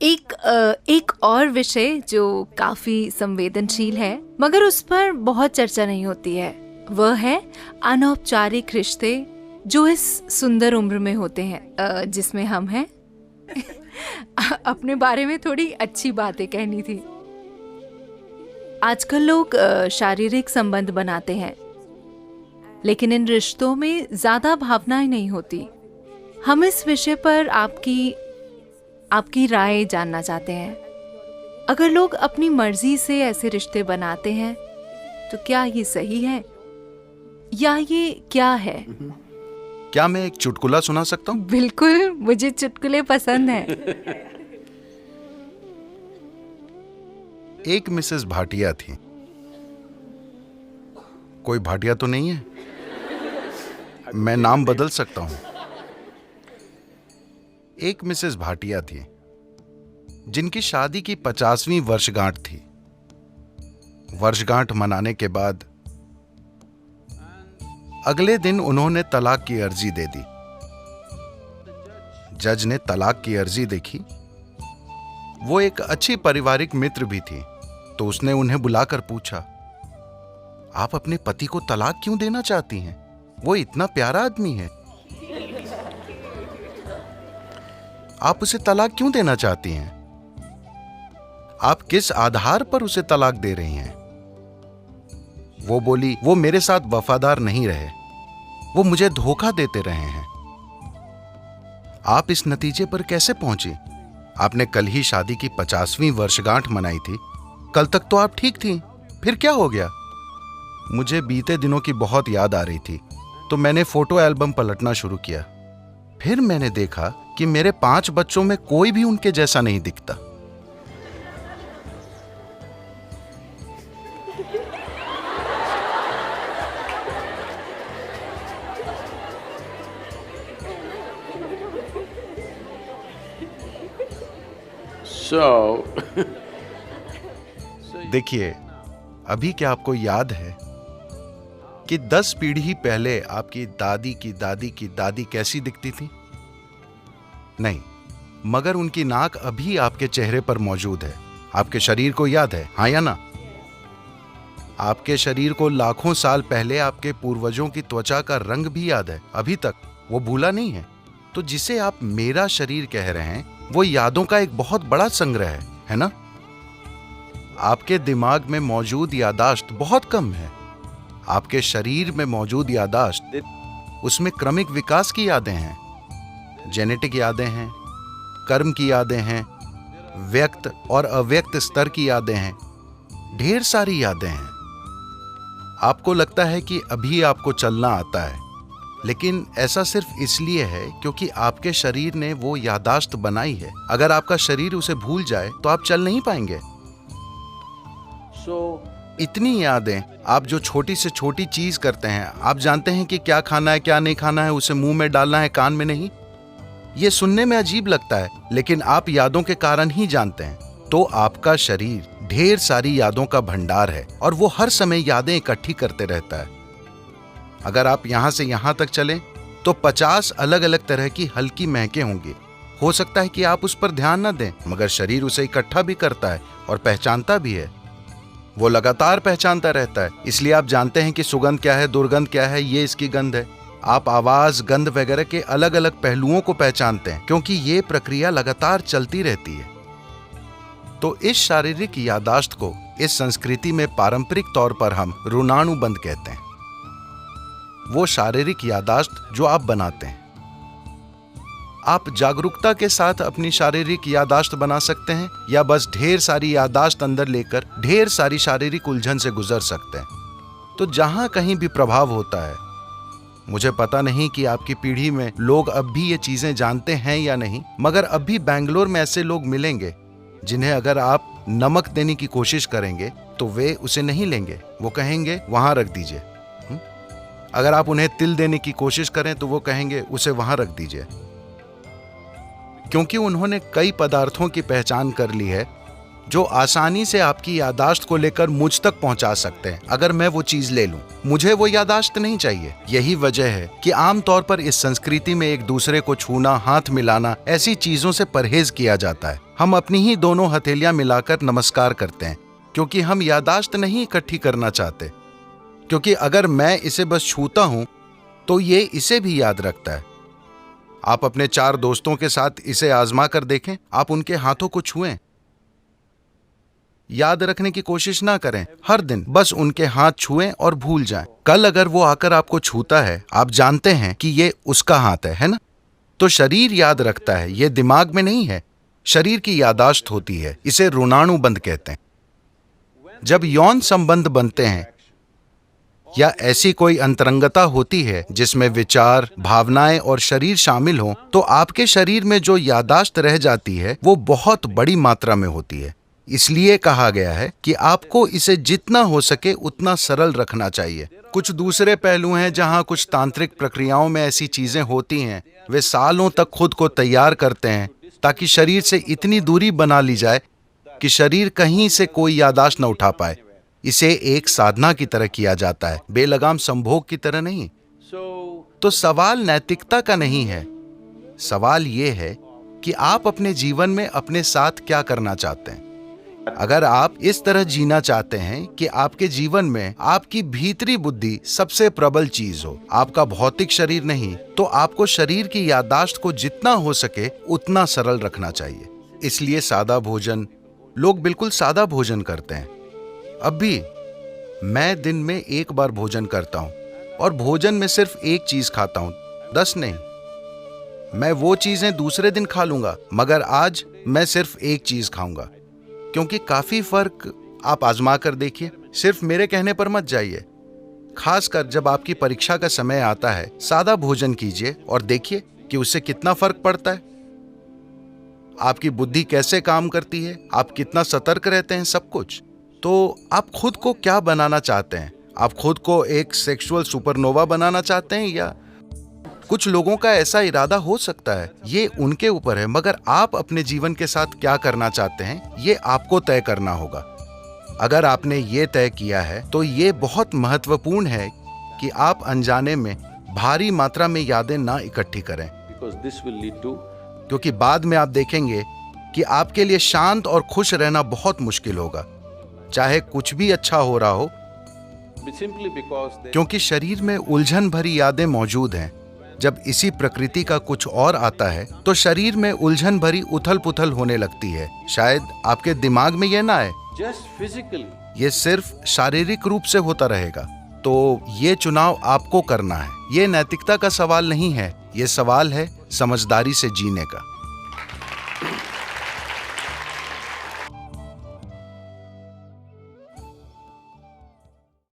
एक और विषय जो काफी संवेदनशील है मगर उस पर बहुत चर्चा नहीं होती है, वह है अनौपचारिक रिश्ते जो इस सुंदर उम्र में होते हैं जिसमें हम हैं। अपने बारे में थोड़ी अच्छी बातें कहनी थी। आजकल लोग शारीरिक संबंध बनाते हैं लेकिन इन रिश्तों में ज्यादा भावनाएं नहीं होती। हम इस विषय पर आपकी राय जानना चाहते हैं। अगर लोग अपनी मर्जी से ऐसे रिश्ते बनाते हैं तो क्या ये सही है या ये क्या है? क्या मैं एक चुटकुला सुना सकता हूँ? बिल्कुल, मुझे चुटकुले पसंद हैं। एक मिसेस भाटिया थी। कोई भाटिया तो नहीं है? मैं नाम बदल सकता हूं। एक मिसेस भाटिया थी जिनकी शादी की 50वीं वर्षगांठ थी। वर्षगांठ मनाने के बाद अगले दिन उन्होंने तलाक की अर्जी दे दी। जज ने तलाक की अर्जी देखी। वो एक अच्छी पारिवारिक मित्र भी थी, तो उसने उन्हें बुलाकर पूछा, आप अपने पति को तलाक क्यों देना चाहती हैं? वो इतना प्यारा आदमी है। आप उसे तलाक क्यों देना चाहती हैं? आप किस आधार पर उसे तलाक दे रही हैं? वो बोली, वो मेरे साथ वफादार नहीं रहे, वो मुझे धोखा देते रहे हैं। आप इस नतीजे पर कैसे पहुंची? आपने कल ही शादी की 50वीं वर्षगांठ मनाई थी। कल तक तो आप ठीक थी, फिर क्या हो गया? मुझे बीते दिनों की बहुत याद आ रही थी, तो मैंने फोटो एल्बम पलटना शुरू किया। फिर मैंने देखा कि मेरे 5 बच्चों में कोई भी उनके जैसा नहीं दिखता। देखिए, अभी क्या आपको याद है कि 10 पीढ़ी पहले आपकी दादी की दादी की दादी कैसी दिखती थी? नहीं, मगर उनकी नाक अभी आपके चेहरे पर मौजूद है। आपके शरीर को याद है, हाँ या ना? आपके शरीर को लाखों साल पहले आपके पूर्वजों की त्वचा का रंग भी याद है, अभी तक वो भूला नहीं है। तो जिसे आप मेरा शरीर कह रहे हैं, वो यादों का एक बहुत बड़ा संग्रह है ना? आपके दिमाग में मौजूद यादाश्त बहुत कम है। आपके शरीर में मौजूद यादाश्त, उसमें क्रमिक विकास की यादें हैं, जेनेटिक यादें हैं, कर्म की यादें हैं, व्यक्त और अव्यक्त स्तर की यादें हैं, ढेर सारी यादें हैं। आपको लगता है कि अभी आपको चलना आता है, लेकिन ऐसा सिर्फ इसलिए है क्योंकि आपके शरीर ने वो यादाश्त बनाई है। अगर आपका शरीर उसे भूल जाए तो आप चल नहीं पाएंगे। इतनी यादें, आप जो छोटी से छोटी चीज करते हैं, आप जानते हैं कि क्या खाना है क्या नहीं खाना है, उसे मुंह में डालना है कान में नहीं। ये सुनने में अजीब लगता है, लेकिन आप यादों के कारण ही जानते हैं। तो आपका शरीर ढेर सारी यादों का भंडार है और वो हर समय यादें इकट्ठी करते रहता है। अगर आप यहां से यहां तक चलें तो 50 अलग अलग तरह की हल्की महकें होंगी। हो सकता है कि आप उस पर ध्यान न दें, मगर शरीर उसे इकट्ठा भी करता है और पहचानता भी है। वो लगातार पहचानता रहता है, इसलिए आप जानते हैं कि सुगंध क्या है, दुर्गंध क्या है, ये इसकी गंध है। आप आवाज, गंध वगैरह के अलग अलग पहलुओं को पहचानते हैं, क्योंकि ये प्रक्रिया लगातार चलती रहती है। तो इस शारीरिक यादाश्त को इस संस्कृति में पारंपरिक तौर पर हम ऋणानुबंध कहते हैं। वो शारीरिक यादाश्त जो आप बनाते हैं। आप जागरूकता के साथ अपनी शारीरिक यादाश्त बना सकते हैं या बस ढेर सारी यादाश्त अंदर लेकर ढेर सारी शारीरिक उलझन से गुजर सकते हैं। तो जहां कहीं भी प्रभाव होता है, मुझे पता नहीं कि आपकी पीढ़ी में लोग अब भी ये चीजें जानते हैं या नहीं, मगर अब भी बैंगलोर में ऐसे लोग मिलेंगे जिन्हें अगर आप नमक देने की कोशिश करेंगे तो वे उसे नहीं लेंगे। वो कहेंगे वहां रख दीजिए। अगर आप उन्हें तिल देने की कोशिश करें तो वो कहेंगे उसे वहां रख दीजिए, क्योंकि उन्होंने कई पदार्थों की पहचान कर ली है जो आसानी से आपकी यादाश्त को लेकर मुझ तक पहुंचा सकते हैं। अगर मैं वो चीज ले लूं, मुझे वो यादाश्त नहीं चाहिए। यही वजह है कि आमतौर पर इस संस्कृति में एक दूसरे को छूना, हाथ मिलाना, ऐसी चीजों से परहेज किया जाता है। हम अपनी ही दोनों हथेलियां मिलाकर नमस्कार करते हैं, क्योंकि हम याददाश्त नहीं इकट्ठी करना चाहते। क्योंकि अगर मैं इसे बस छूता हूं तो ये इसे भी याद रखता है। आप अपने 4 दोस्तों के साथ इसे आजमा कर देखें। आप उनके हाथों को छुएं, याद रखने की कोशिश ना करें। हर दिन बस उनके हाथ छुएं और भूल जाएं। कल अगर वो आकर आपको छूता है, आप जानते हैं कि ये उसका हाथ है ना? तो शरीर याद रखता है, ये दिमाग में नहीं है। शरीर की याददाश्त होती है, इसे ऋणानुबंध कहते हैं। जब यौन संबंध बनते हैं या ऐसी कोई अंतरंगता होती है जिसमें विचार, भावनाएं और शरीर शामिल हों, तो आपके शरीर में जो याददाश्त रह जाती है वो बहुत बड़ी मात्रा में होती है। इसलिए कहा गया है कि आपको इसे जितना हो सके उतना सरल रखना चाहिए। कुछ दूसरे पहलू हैं जहां कुछ तांत्रिक प्रक्रियाओं में ऐसी चीजें होती हैं। वे सालों तक खुद को तैयार करते हैं ताकि शरीर से इतनी दूरी बना ली जाए कि शरीर कहीं से कोई याददाश्त न उठा पाए। इसे एक साधना की तरह किया जाता है, बेलगाम संभोग की तरह नहीं। तो सवाल नैतिकता का नहीं है। सवाल ये है कि आप अपने जीवन में अपने साथ क्या करना चाहते हैं। अगर आप इस तरह जीना चाहते हैं कि आपके जीवन में आपकी भीतरी बुद्धि सबसे प्रबल चीज हो, आपका भौतिक शरीर नहीं, तो आपको शरीर की याददाश्त को जितना हो सके उतना सरल रखना चाहिए। इसलिए सादा भोजन, लोग बिल्कुल सादा भोजन करते हैं। अब भी मैं दिन में 1 बार भोजन करता हूं और भोजन में सिर्फ एक चीज खाता हूं, 10 नहीं। मैं वो चीजें दूसरे दिन खा लूंगा, मगर आज मैं सिर्फ एक चीज खाऊंगा। क्योंकि काफी फर्क आप आजमा कर देखिए। सिर्फ मेरे कहने पर मत जाइए। खासकर जब आपकी परीक्षा का समय आता है, सादा भोजन कीजिए और देखिए कि उससे कितना फर्क पड़ता है। आपकी बुद्धि कैसे काम करती है, आप कितना सतर्क रहते हैं, सब कुछ। तो आप खुद को क्या बनाना चाहते हैं? आप खुद को एक सेक्सुअल सुपरनोवा बनाना चाहते हैं, या कुछ लोगों का ऐसा इरादा हो सकता है, ये उनके ऊपर है। मगर आप अपने जीवन के साथ क्या करना चाहते हैं, ये आपको तय करना होगा। अगर आपने ये तय किया है तो ये बहुत महत्वपूर्ण है कि आप अनजाने में भारी मात्रा में यादें ना इकट्ठी करें, क्योंकि बाद में आप देखेंगे कि आपके लिए शांत और खुश रहना बहुत मुश्किल होगा, चाहे कुछ भी अच्छा हो रहा हो, क्योंकि शरीर में उलझन भरी यादें मौजूद हैं। जब इसी प्रकृति का कुछ और आता है तो शरीर में उलझन भरी उथल पुथल होने लगती है। शायद आपके दिमाग में यह ना आए, ये सिर्फ शारीरिक रूप से होता रहेगा। तो ये चुनाव आपको करना है। ये नैतिकता का सवाल नहीं है, ये सवाल है समझदारी से जीने का।